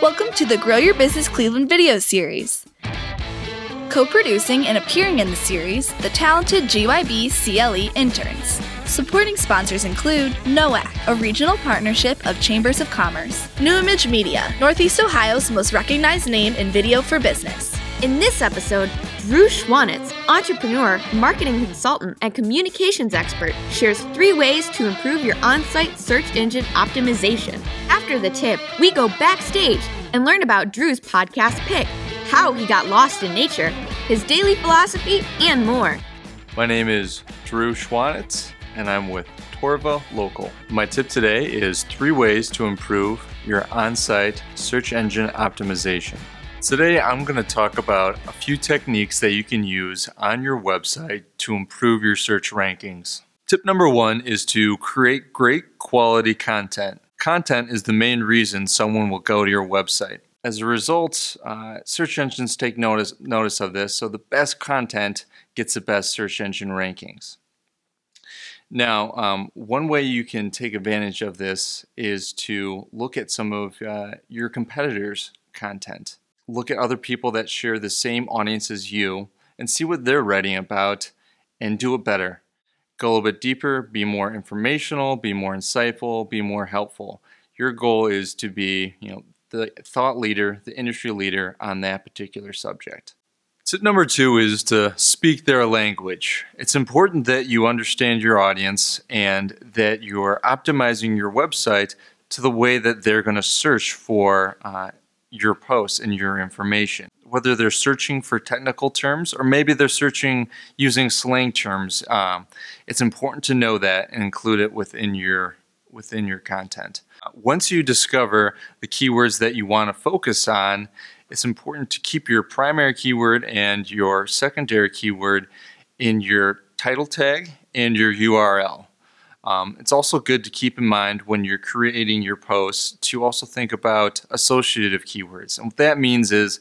Welcome to the Grow Your Business Cleveland video series. Co-producing and appearing in the series, the talented GYB CLE interns. Supporting sponsors include NOAC, a regional partnership of Chambers of Commerce. New Image Media, Northeast Ohio's most recognized name in video for business. In this episode, Drew Schwanitz, entrepreneur, marketing consultant, and communications expert, shares 3 ways to improve your on-site search engine optimization. After the tip, we go backstage and learn about Drew's podcast pick, how he got lost in nature, his daily philosophy, and more. My name is Drew Schwanitz, and I'm with Torva Local. My tip today is 3 ways to improve your on-site search engine optimization. Today, I'm going to talk about a few techniques that you can use on your website to improve your search rankings. Tip number 1 is to create great quality content. Content is the main reason someone will go to your website. As a result, search engines take notice of this, so the best content gets the best search engine rankings. Now, one way you can take advantage of this is to look at some of your competitors' content. Look at other people that share the same audience as you and see what they're writing about and do it better. Go a little bit deeper, be more informational, be more insightful, be more helpful. Your goal is to be, the thought leader, the industry leader on that particular subject. Tip number 2 is to speak their language. It's important that you understand your audience and that you're optimizing your website to the way that they're going to search for your posts and your information. Whether they're searching for technical terms or maybe they're searching using slang terms, it's important to know that and include it within your content. Once you discover the keywords that you want to focus on, it's important to keep your primary keyword and your secondary keyword in your title tag and your URL. It's also good to keep in mind when you're creating your posts to also think about associative keywords. And what that means is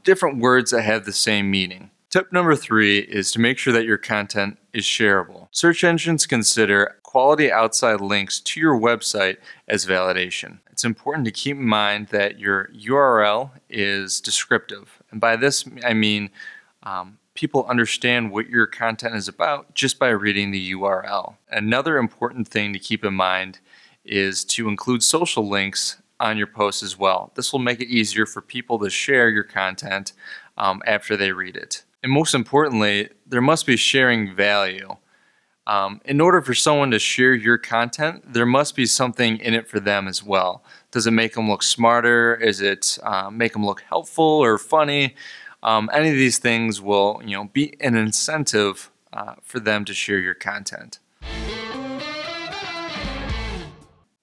different words that have the same meaning. Tip number 3 is to make sure that your content is shareable. Search engines consider quality outside links to your website as validation. It's important to keep in mind that your URL is descriptive. And by this, I mean people understand what your content is about just by reading the URL. Another important thing to keep in mind is to include social links on your posts as well. This will make it easier for people to share your content after they read it. And most importantly, there must be sharing value. In order for someone to share your content, there must be something in it for them as well. Does it make them look smarter? Is it make them look helpful or funny? Any of these things will, be an incentive for them to share your content.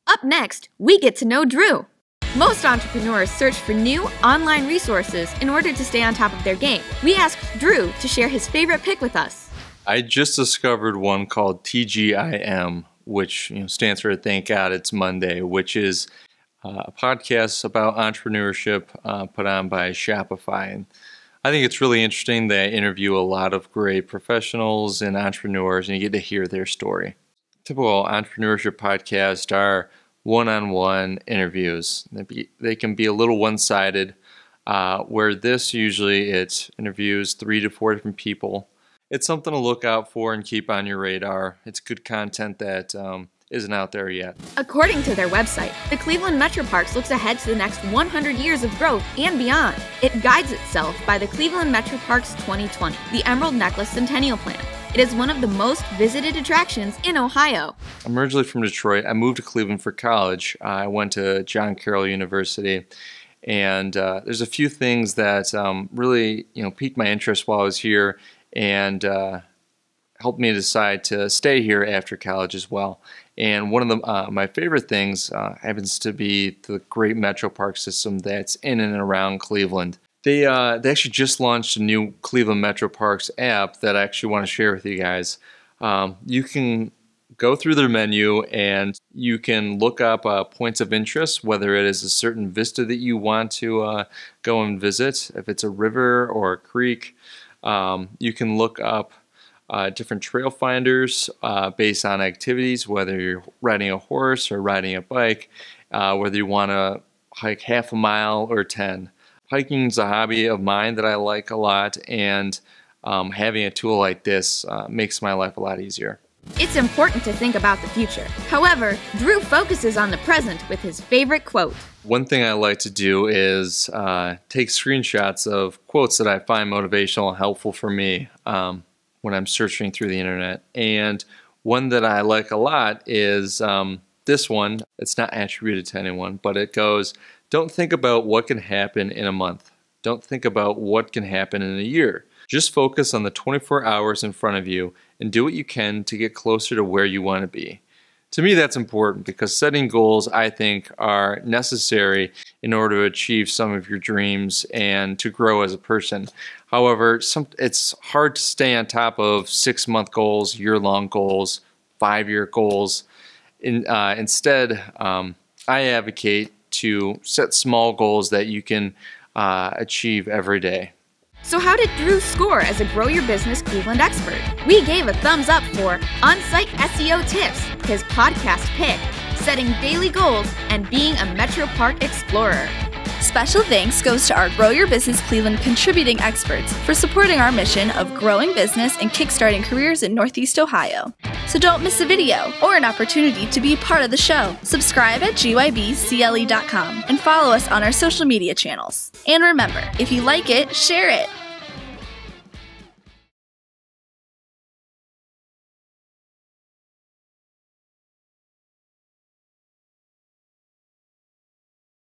Up next, we get to know Drew. Most entrepreneurs search for new online resources in order to stay on top of their game. We asked Drew to share his favorite pick with us. I just discovered one called TGIM, which stands for Thank God It's Monday, which is a podcast about entrepreneurship put on by Shopify. And I think it's really interesting. They interview a lot of great professionals and entrepreneurs, and you get to hear their story. Typical entrepreneurship podcasts are one-on-one interviews. They can be a little one-sided, where this usually it interviews 3 to 4 different people. It's something to look out for and keep on your radar. It's good content that isn't out there yet. According to their website, the Cleveland Metro Parks looks ahead to the next 100 years of growth and beyond. It guides itself by the Cleveland Metro Parks 2020, the Emerald Necklace Centennial Plan. It is one of the most visited attractions in Ohio. I'm originally from Detroit. I moved to Cleveland for college. I went to John Carroll University, and there's a few things that really piqued my interest while I was here and helped me decide to stay here after college as well. And one of my favorite things happens to be the great Metro Park system that's in and around Cleveland. They actually just launched a new Cleveland Metro Parks app that I actually want to share with you guys. You can go through their menu and you can look up points of interest, whether it is a certain vista that you want to go and visit, if it's a river or a creek. You can look up different trail finders based on activities, whether you're riding a horse or riding a bike, whether you want to hike half a mile or 10. Hiking is a hobby of mine that I like a lot, and having a tool like this makes my life a lot easier. It's important to think about the future. However, Drew focuses on the present with his favorite quote. One thing I like to do is take screenshots of quotes that I find motivational and helpful for me when I'm searching through the internet. And one that I like a lot is this one. It's not attributed to anyone, but it goes, "Don't think about what can happen in a month. Don't think about what can happen in a year. Just focus on the 24 hours in front of you and do what you can to get closer to where you want to be." To me, that's important because setting goals, I think, are necessary in order to achieve some of your dreams and to grow as a person. However, it's hard to stay on top of 6-month goals, year-long goals, 5-year goals. Instead, I advocate to set small goals that you can achieve every day. So how did Drew score as a Grow Your Business Cleveland expert? We gave a thumbs up for On-Site SEO Tips, his podcast pick, setting daily goals, and being a Metro Park explorer. Special thanks goes to our Grow Your Business Cleveland contributing experts for supporting our mission of growing business and kickstarting careers in Northeast Ohio. So don't miss a video or an opportunity to be part of the show. Subscribe at gybcle.com and follow us on our social media channels. And remember, if you like it, share it.